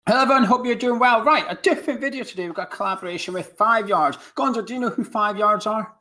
Hello everyone, hope you're doing well. Right, a different video today. We've got a collaboration with 5 Yards. Gonzo, do you know who 5 Yards are?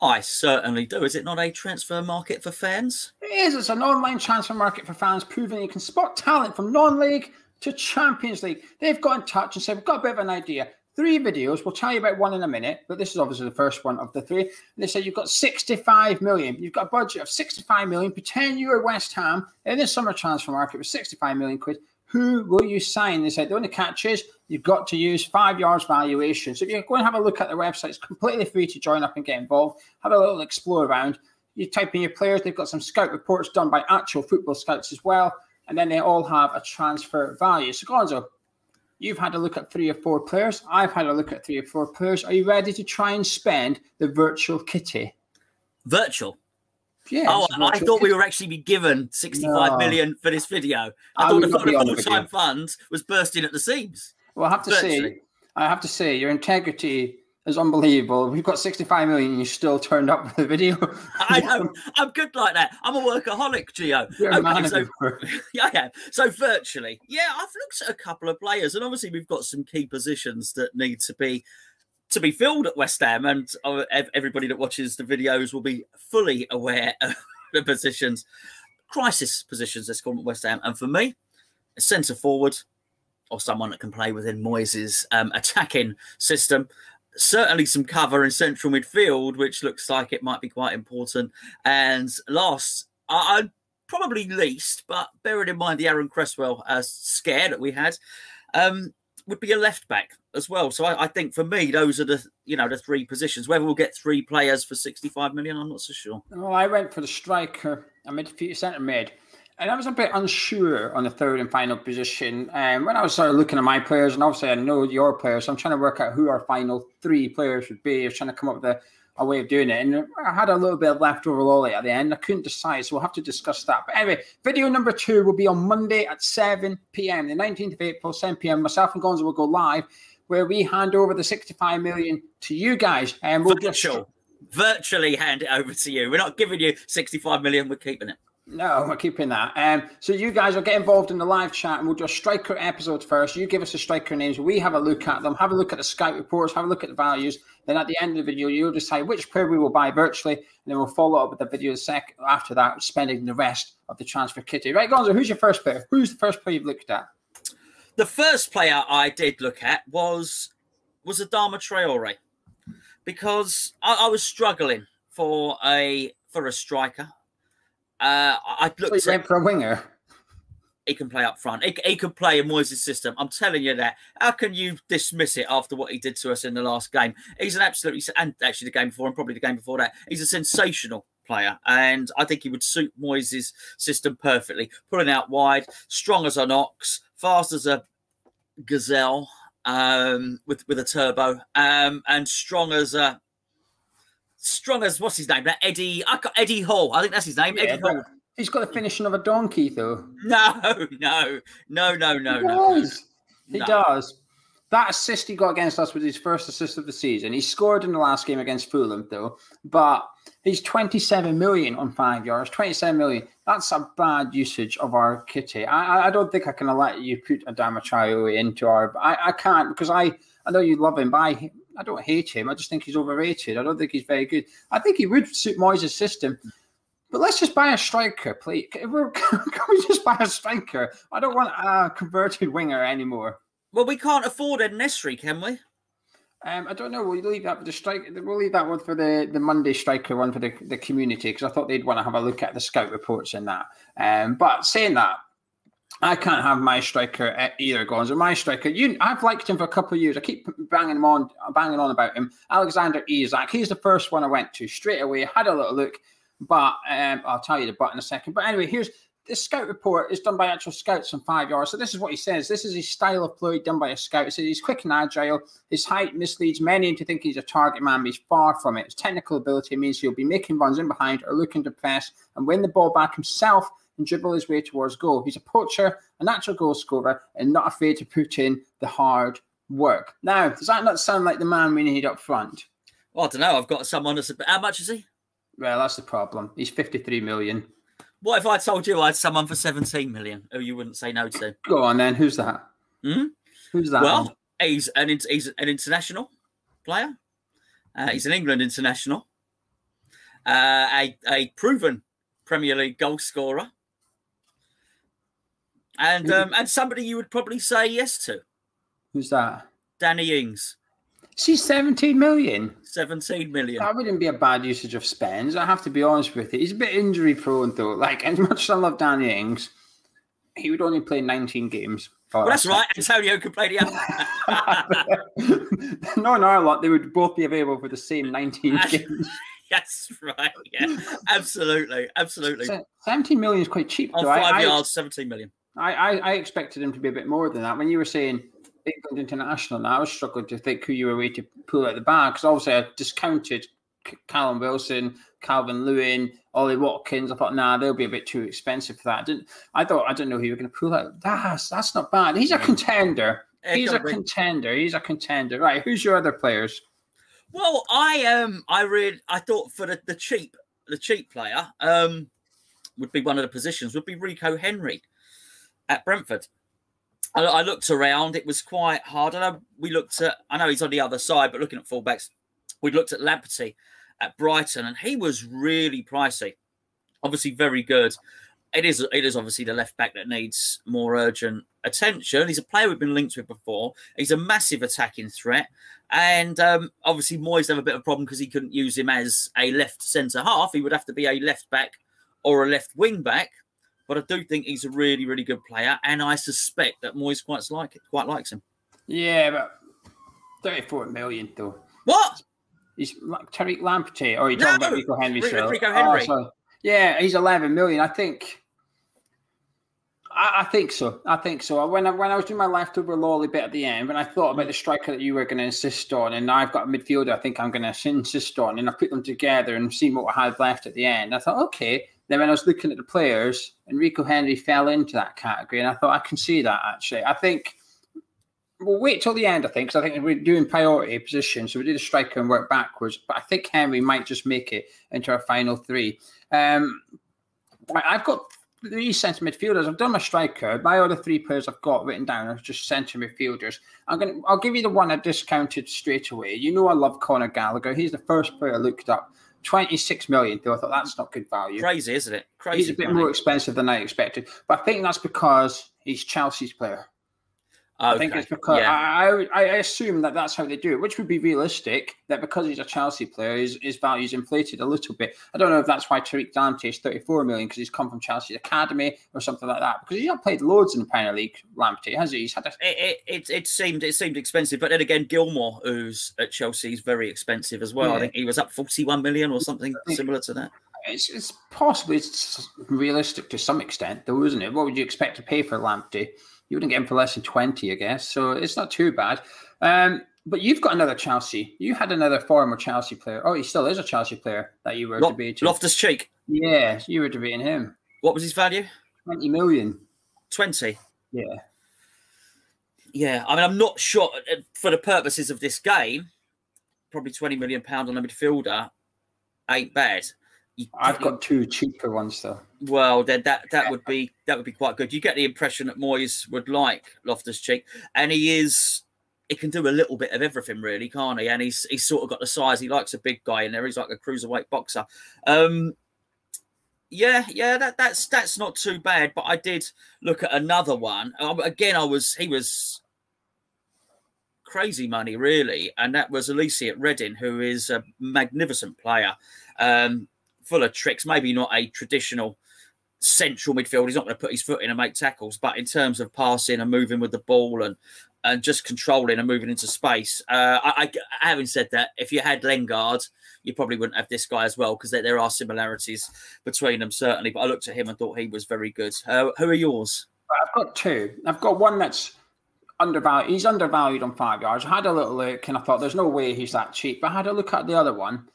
I certainly do. Is it not a transfer market for fans? It is. It's an online transfer market for fans, proving you can spot talent from non-league to Champions League. They've got in touch and said, we've got a bit of an idea. 3 videos. We'll tell you about one in a minute, but this is obviously the first one of the 3. And they said you've got 65 million. You've got a budget of 65 million. Pretend you're West Ham in the summer transfer market with 65 million quid. Who will you sign? They said the only catch is you've got to use 5 Yards valuation. So if you go and have a look at their website, it's completely free to join up and get involved. Have a little explore around. You type in your players. They've got some scout reports done by actual football scouts as well. And then they all have a transfer value. So Gonzo, you've had a look at 3 or 4 players. I've had a look at 3 or 4 players. Are you ready to try and spend the virtual kitty? Virtual? Yeah. Oh, I thought we were actually be given 65 million for this video. I thought the full-time fund was bursting at the seams. Well, I have to say, your integrity is unbelievable. We've got 65 million and you still turned up with the video. I know. I'm good like that. I'm a workaholic, Geo. You're a man of yeah, yeah. So virtually, yeah, I've looked at a couple of players, and obviously we've got some key positions that need to be filled at West Ham, and everybody that watches the videos will be fully aware of the positions, crisis positions, let's call them at West Ham. And for me, a centre forward or someone that can play within Moyes' attacking system. Certainly some cover in central midfield, which looks like it might be quite important. And last, I probably least, but bearing in mind the Aaron Cresswell scare that we had, would be a left back as well. So I think for me, those are the the 3 positions. Whether we'll get 3 players for 65 million, I'm not so sure. Well, I went for the striker, a midfield centre mid, and I was a bit unsure on the 3rd and final position. When I was sort of looking at my players, and obviously I know your players, so I'm trying to work out who our final 3 players would be. I was trying to come up with a way of doing it, and I had a little bit of leftover lolly at the end. I couldn't decide, so we'll have to discuss that. But anyway, video number 2 will be on Monday at 7 p.m. the 19th of April, 7 p.m. Myself and Gonzo will go live, where we hand over the 65 million to you guys, and we'll virtually hand it over to you. We're not giving you 65 million. We're keeping it. No, we're keeping that. So you guys will get involved in the live chat, and we'll do a striker episode first. You give us the striker names. We have a look at them, have a look at the scout reports, have a look at the values. Then at the end of the video, you'll decide which player we will buy virtually, and then we'll follow up with the video after that, spending the rest of the transfer kitty. Right, Gonzo, who's your first player? Who's the first player you've looked at? The first player I did look at was Adama Traore, because I was struggling for a striker. I looked went for a winger. He can play up front. He can play in Moyes' system. I'm telling you that. How can you dismiss it after what he did to us in the last game? He's an absolutely, and actually the game before and probably the game before that, he's a sensational player. And I think he would suit Moyes' system perfectly. Pulling out wide, strong as an ox, fast as a gazelle, with a turbo, and strong as what's his name? Eddie Hall. I think that's his name. Yeah, Eddie Hall. He's got the finishing of a donkey, though. No. He does. That assist he got against us was his first assist of the season. He scored in the last game against Fulham, though. But he's 27 million on 5 Yards. 27 million. That's a bad usage of our kitty. I don't think I can let you put Adama Traore into our... I can't, because I know you love him, but I don't hate him. I just think he's overrated. I don't think he's very good. I think he would suit Moyes' system. But let's just buy a striker, please. Can we just buy a striker? I don't want a converted winger anymore. Well, we can't afford Ed Nesri, can we? I don't know. We'll leave that for the striker. We'll leave that one for the Monday striker one for the community, because I thought they'd want to have a look at the scout reports in that. But saying that, I can't have my striker either, Gonzo. My striker, I've liked him for a couple of years. I keep banging on about him. Alexander Isak. He's the first one I went to straight away. Had a little look. But I'll tell you the but in a second. But anyway, here's this scout report is done by actual scouts on 5 Yards. So this is what he says. This is his style of play done by a scout. He says he's quick and agile. His height misleads many into thinking he's a target man, but he's far from it. His technical ability means he'll be making runs in behind or looking to press and win the ball back himself and dribble his way towards goal. He's a poacher, a natural goal scorer, and not afraid to put in the hard work. Now, does that not sound like the man we need up front? Well, I don't know. I've got someone that's... How much is he? Well, that's the problem. He's 53 million. What if I told you I had someone for 17 million who you wouldn't say no to? Go on then. Who's that? Mm? Who's that? Well, he's an international player. He's an England international. A proven Premier League goal scorer. And somebody you would probably say yes to. Who's that? Danny Ings. She's 17 million. 17 million. That wouldn't be a bad usage of spends. I have to be honest with you. He's a bit injury prone though. Like, as much as I love Danny Ings, he would only play 19 games. Well, that's right. Antonio could play the other. No, in our lot, they would both be available for the same 19 games. That's right. Yeah, absolutely. 17 million is quite cheap. On 5 yards, 17 million. I expected him to be a bit more than that. When you were saying England international, now I was struggling to think who you were way to pull out the bag, because obviously I discounted Callum Wilson, Calvin Lewin, Ollie Watkins. I thought, nah, they'll be a bit too expensive for that. I don't know who you were going to pull out. That's not bad. He's a contender. He's a contender. Right, who's your other players? Well, I thought for the cheap player would be one of the positions would be Rico Henry at Brentford. I looked around; it was quite hard. I know he's on the other side, but looking at fullbacks, we looked at Lamptey at Brighton, and he was really pricey. Obviously, very good. It is obviously the left back that needs more urgent attention. He's a player we've been linked with before. He's a massive attacking threat. And obviously Moyes have a bit of a problem because he couldn't use him as a left centre half. He would have to be a left back or a left wing back. But I do think he's a really, really good player. And I suspect that Moyes quite likes him. Yeah, but 34 million though. What? He's like Tariq Lamptey. Or are you talking about Rico Henry? Rico Henry. Oh, yeah, he's 11 million. I think so. When I was doing my leftover lolly bit at the end, when I thought about the striker that you were going to insist on, and I've got a midfielder I think I'm going to insist on, and I put them together and seen what I had left at the end, I thought, okay. Then when I was looking at the players, Rico Henry fell into that category, and I thought I can see that actually. I think we'll wait till the end, I think, because I think we're doing priority positions, so we do the striker and work backwards. But I think Henry might just make it into our final three. I've got 3 centre midfielders. I've done my striker. My other 3 players I've got written down are just centre midfielders. I'll give you the one I discounted straight away. You know I love Conor Gallagher. He's the first player I looked up. 26 million. Though I thought that's not good value. Crazy, isn't it? Crazy. He's a bit more expensive than I expected, but I think that's because he's Chelsea's player. Okay. I think it's because I assume that that's how they do it, which would be realistic, that because he's a Chelsea player, his value's inflated a little bit. I don't know if that's why Tariq Lamptey is 34 million, because he's come from Chelsea's academy or something like that, because he's not played loads in the Premier League, Lamptey, has he? He's had it seemed expensive, but then again, Gilmore, who's at Chelsea, is very expensive as well. Yeah. I think he was up 41 million or something similar to that. It's possibly it's realistic to some extent, though, isn't it? What would you expect to pay for Lamptey? You wouldn't get him for less than 20, I guess. So it's not too bad. But you've got another Chelsea. You had another former Chelsea player. Oh, he still is a Chelsea player that you were debating. Loftus-Cheek. Yeah, you were debating him. What was his value? 20 million. 20? Yeah. Yeah, I mean, I'm not sure. For the purposes of this game, probably £20 million on a midfielder ain't bad. I've got 2 cheaper ones though. Well, then that would be quite good. You get the impression that Moyes would like Loftus-Cheek, and he can do a little bit of everything, really, can't he? And he's sort of got the size. He likes a big guy in there. He's like a cruiserweight boxer. That's not too bad. But I did look at another one. Again, he was crazy money, really, and that was Elise at Reading, who is a magnificent player. Full of tricks, maybe not a traditional central midfield. He's not going to put his foot in and make tackles, but in terms of passing and moving with the ball and just controlling and moving into space. Having said that, if you had Lingard, you probably wouldn't have this guy as well, because there are similarities between them, certainly. But I looked at him and thought he was very good. Who are yours? I've got 2. I've got one that's undervalued. He's undervalued on 5 yards. I had a little look and I thought there's no way he's that cheap. But I had a look at the other one.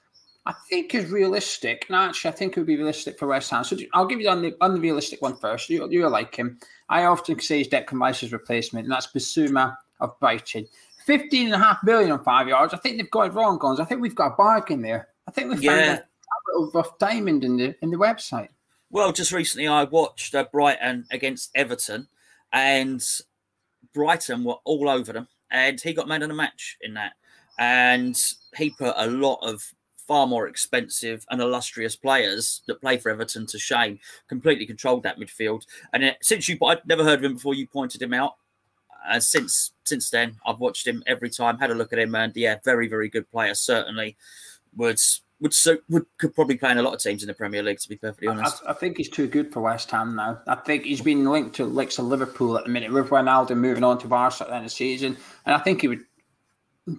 I think is realistic. And actually, I think it would be realistic for West Ham. So I'll give you the unrealistic one first. You'll like him. I often say he's Declan Rice's replacement, and that's Bissouma of Brighton. 15.5 million on 5 yards. I think they've got it wrong, Gonzo. I think we've got a bargain there. I think we found a little rough diamond in the website. Well, just recently I watched Brighton against Everton, and Brighton were all over them, and he got man of the match in that. And he put a lot of far more expensive and illustrious players that play for Everton to shame. Completely controlled that midfield. And I'd never heard of him before you pointed him out. And since then, I've watched him every time, had a look at him, and yeah, very, very good player. Certainly could probably play in a lot of teams in the Premier League, to be perfectly honest. I think he's too good for West Ham now. I think he's been linked to Liverpool at the minute, with Ronaldo moving on to Barca at the end of the season, and I think he would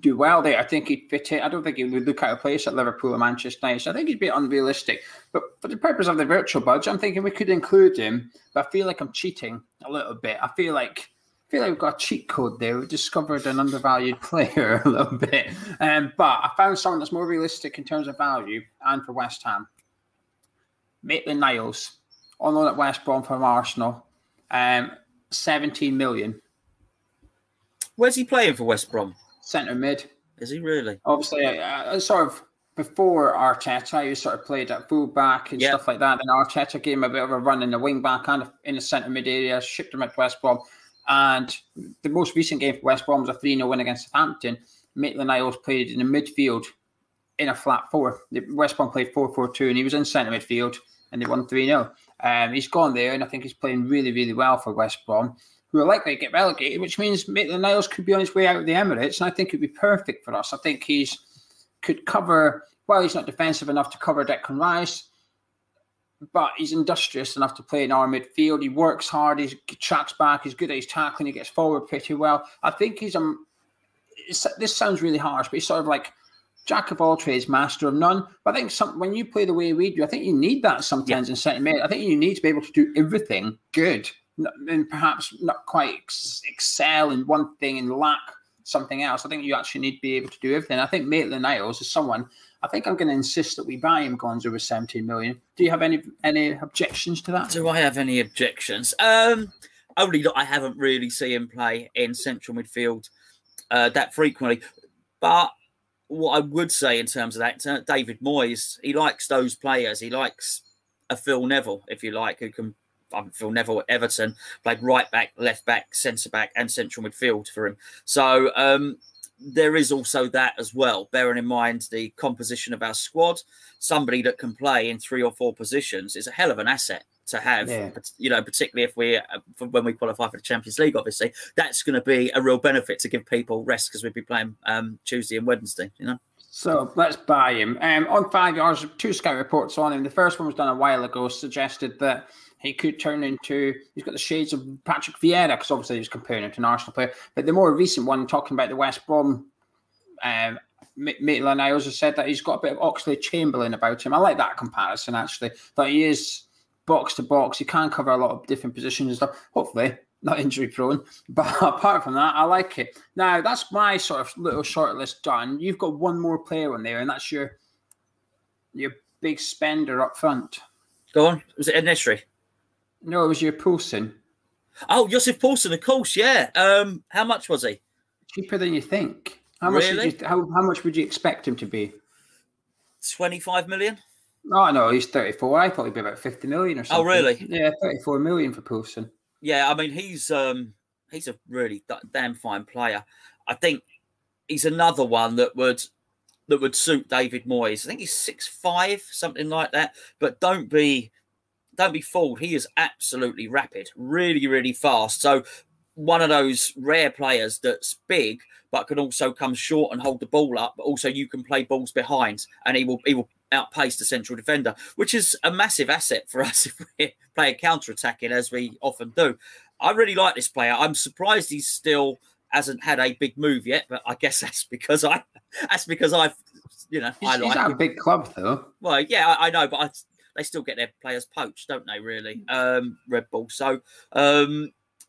do well there. I think he'd fit in. I don't think he would look out of place at Liverpool or Manchester United. So I think he'd be unrealistic. But for the purpose of the virtual budget, I'm thinking we could include him, but I feel like I'm cheating a little bit. I feel like we've got a cheat code there. We've discovered an undervalued player a little bit. But I found someone that's more realistic in terms of value and for West Ham. Maitland-Niles, on loan at West Brom from Arsenal. 17 million. Where's he playing for West Brom? Centre mid. Is he really? Obviously, sort of before Arteta, he sort of played at full back and stuff like that. Then Arteta gave him a bit of a run in the wing back and in the centre mid area, shipped him at West Brom. And the most recent game for West Brom was a 3-0 win against Southampton. Maitland-Niles played in the midfield in a flat four. West Brom played 4-4-2, and he was in centre midfield, and they won 3-0. He's gone there, and I think he's playing really, really well for West Brom, who are likely to get relegated, which means Maitland-Niles could be on his way out of the Emirates, and I think it would be perfect for us. I think could cover, well, he's not defensive enough to cover Declan Rice, but he's industrious enough to play in our midfield. He works hard, he tracks back, he's good at his tackling, he gets forward pretty well. I think he's this sounds really harsh, but he's sort of like jack of all trades, master of none. But I think when you play the way we do, I think you need that sometimes in centre mid. I think you need to be able to do everything good, and perhaps not quite excel in one thing and lack something else. I think you actually need to be able to do everything. I think Maitland-Niles is someone, I think I'm going to insist that we buy him, Gonzo, with 17 million. Do you have any objections to that? Do I have any objections? Only that I haven't really seen him play in central midfield that frequently. But what I would say in terms of that, David Moyes, he likes those players. He likes a Phil Neville, if you like, who can. Phil Neville at Everton played right back, left back, centre back, and central midfield for him. So there is also that as well. Bearing in mind the composition of our squad, somebody that can play in 3 or 4 positions is a hell of an asset to have. Yeah. You know, particularly if when we qualify for the Champions League, obviously that's going to be a real benefit to give people rest, because we'll be playing Tuesday and Wednesday. You know. So let's buy him. On 5 yards, 2 scout reports on him. The first one was done a while ago, suggested that he could turn into, he's got the shades of Patrick Vieira, because obviously he was comparing him to an Arsenal player. But the more recent one, talking about the West Brom, Maitland-Niles has said that he's got a bit of Oxlade-Chamberlain about him. I like that comparison, actually. That he is box to box. He can cover a lot of different positions and stuff. Hopefully, not injury prone. But apart from that, I like it. Now, that's my sort of little short list done. You've got one more player on there, and that's your big spender up front. Go on. Was it Ed-Nesyri? No, it was your Poulsen. Oh, Joseph Poulsen, of course, yeah. How much was he? Cheaper than you think. How much would you expect him to be? 25 million? Oh, no, he's 34. I thought he'd be about 50 million or something. Oh, really? Yeah, 34 million for Poulsen. Yeah, I mean, he's a really damn fine player. I think he's another one that would suit David Moyes. I think he's 6'5", something like that. But don't be fooled. He is absolutely rapid, really, really fast. So one of those rare players that's big, but can also come short and hold the ball up. But also you can play balls behind, and he will outpace the central defender, which is a massive asset for us if we play counter-attacking, as we often do. I really like this player. I'm surprised he still hasn't had a big move yet, but I guess that's because I've, you know, he's at a big club though. Well, yeah, I know, but they still get their players poached, don't they? Really, Red Bull. So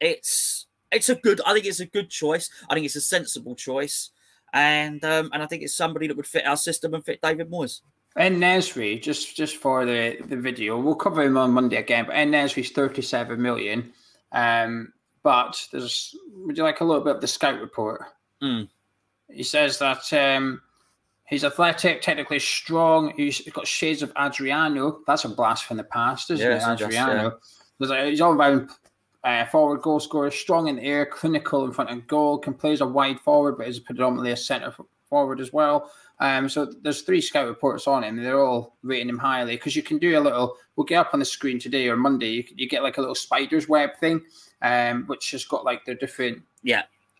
it's a good. I think it's a good choice. I think it's a sensible choice, and I think it's somebody that would fit our system and fit David Moyes. Ed-Nesyri, just for the video, we'll cover him on Monday again. But Ed-Nesyri's 37 million. But would you like a little bit of the scout report? He says that he's athletic, technically strong. He's got shades of Adriano. That's a blast from the past, isn't it? Adriano. Yeah. He's all around forward goal scorer, strong in the air, clinical in front of goal, can play as a wide forward, but is predominantly a centre forward as well. So there's 3 scout reports on him. They're all rating him highly because you can do a little. We'll get up on the screen today or Monday. You get like a little spider's web thing, which has got like the different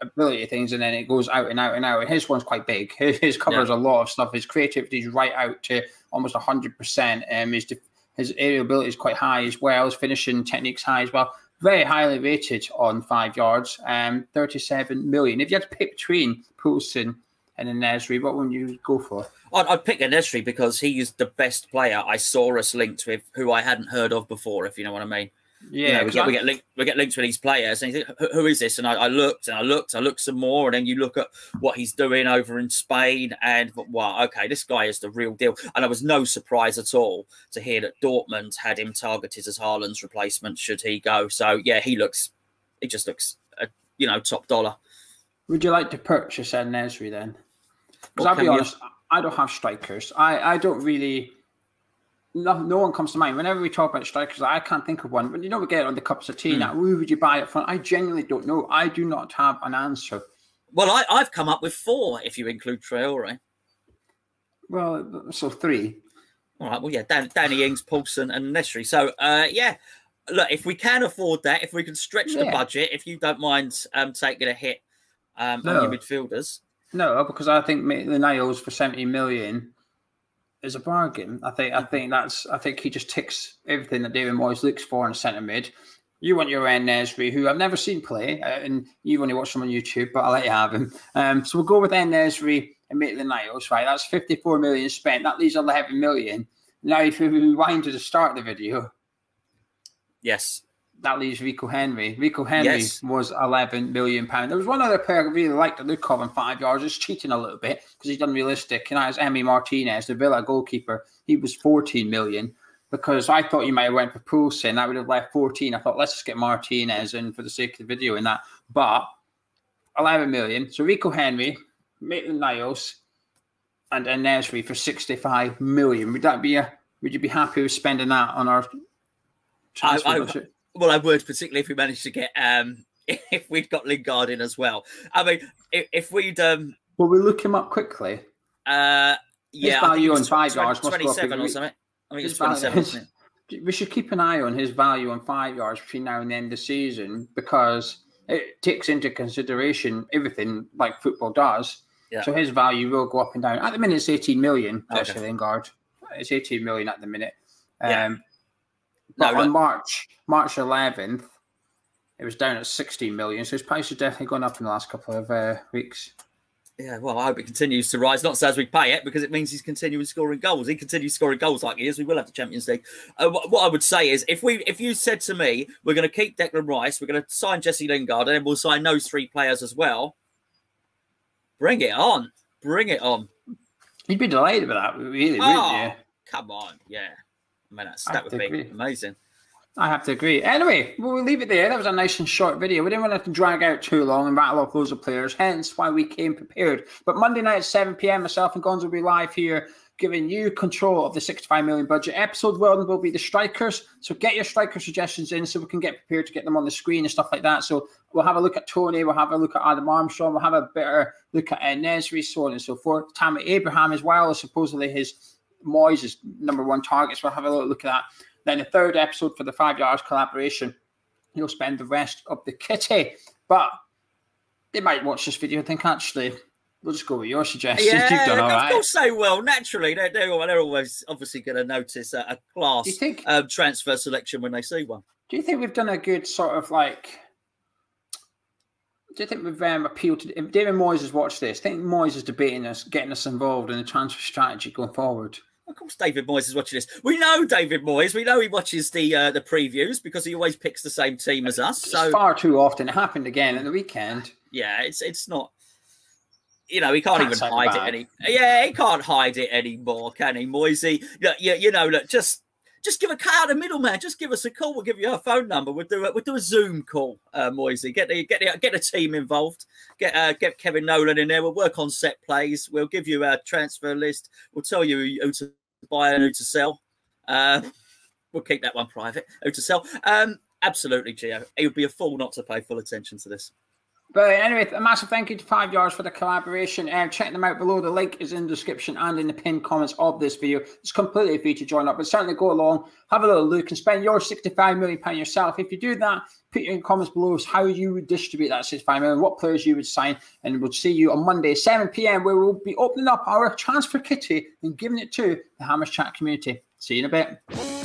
ability things, and then it goes out and out and out. And his one's quite big. His covers a lot of stuff. His creativity is right out to almost 100%. His aerial ability is quite high as well. His finishing technique's high as well. Very highly rated on 5 yards. 37 million. If you had to pick between Poulsen and Nesri, what would you go for? I'd pick Nesri because he is the best player I saw us linked with, who I hadn't heard of before, if you know what I mean. Yeah, we get linked with these players, and you think, who is this? And I looked some more, and then you look at what he's doing over in Spain, and wow, okay, this guy is the real deal. And I was no surprise at all to hear that Dortmund had him targeted as Haaland's replacement should he go. So yeah, he just looks, top dollar. Would you like to purchase Nesri then? Because I'll be honest, I don't have strikers. I don't really. No one comes to mind. Whenever we talk about strikers, I can't think of one. But we get it on the cups of tea now. Who would you buy up front? I genuinely don't know. I do not have an answer. Well, I've come up with 4 if you include Traore. Well, so 3. All right. Well, yeah, Danny Ings, Poulsen, and Nesri. So, look, if we can afford that, if we can stretch the budget, if you don't mind taking a hit on your midfielders. No, because I think Maitland-Niles for 70 million is a bargain. I think he just ticks everything that David Moyes looks for in a centre mid. You want your Nesri, who I've never seen play, and you've only watched him on YouTube, but I'll let you have him. So we'll go with Nesri and Maitland-Niles, right? That's 54 million spent. That leaves 11 million. Now, if we rewind to the start of the video, yes, that leaves Rico Henry. Rico Henry was £11 million. There was one other player I really liked the look of in 5 yards. Just cheating a little bit because he's unrealistic. And that was Emi Martinez, the Villa goalkeeper. He was 14 million because I thought you might have went for Poulsen. That would have left 14. I thought, let's just get Martinez in for the sake of the video and that. But 11 million. So Rico Henry, Maitland-Niles, and Nesri for 65 million. Would you be happy with spending that on our transfer budget? Well, I would, particularly if we managed to get if we'd got Lingard in as well. I mean, if we'd will we look him up quickly? His value on 5 yards must 27 or something. I think it's 27. We should keep an eye on his value on 5 yards between now and the end of the season because it takes into consideration everything like football does. Yeah. So his value will go up and down. At the minute, it's 18 million. Okay. Lingard. It's 18 million at the minute. But on March 11th, it was down at 16 million. So his price has definitely gone up in the last couple of weeks. Yeah, well, I hope it continues to rise. Not so as we pay it, because it means he's continuing scoring goals. He continues scoring goals like he is. We will have the Champions League. What I would say is, if you said to me, we're going to keep Declan Rice, we're going to sign Jesse Lingard, and then we'll sign those 3 players as well, bring it on. Bring it on. You'd be delighted with that, really, wouldn't you? Come on, yeah. I mean, that would be amazing. I have to agree. Anyway, we'll leave it there. That was a nice and short video. We didn't want to drag out too long and rattle off loads of players, hence why we came prepared. But Monday night at 7 p.m, myself and Gonzo will be live here, giving you control of the 65 million budget. Episode 1 will be the strikers. So get your striker suggestions in so we can get prepared to get them on the screen and stuff like that. So we'll have a look at Tony. We'll have a look at Adam Armstrong. We'll have a better look at Nesri, so on and so forth. Tammy Abraham as well, is supposedly his Moyes' #1 target. So we'll have a look at that. Then the third episode for the 5 yards collaboration, you'll spend the rest of the kitty. But they might watch this video and think, actually, we'll just go with your suggestions. Yeah, you've done all right. Of course they will. Naturally, they're always obviously going to notice a class transfer selection when they see one. Do you think we've done a good sort of like... Do you think we've appealed to... If David Moyes has watched this, I think Moyes is debating us, getting us involved in the transfer strategy going forward. Of course, David Moyes is watching this. We know David Moyes. We know he watches the previews because he always picks the same team as us. So far too often. It happened again at the weekend. Yeah, it's not. He can't even hide it any. Yeah, he can't hide it anymore, can he, Moisey? Look, just give a cut out the middle, man. Just give us a call. We'll give you our phone number. We'll do a Zoom call, Moisey. Get the team involved. Get Kevin Nolan in there. We'll work on set plays. We'll give you a transfer list. We'll tell you who to buy and who to sell. We'll keep that one private. Who to sell. Absolutely, Geo. It would be a fool not to pay full attention to this. But anyway, a massive thank you to 5 Yards for the collaboration. Check them out below. The link is in the description and in the pinned comments of this video. It's completely free to join up, but certainly go along, have a little look, and spend your £65 million yourself. If you do that, put in the comments below how you would distribute that £65 million, what players you would sign, and we'll see you on Monday, 7 PM, where we'll be opening up our transfer kitty and giving it to the Hammers Chat community. See you in a bit.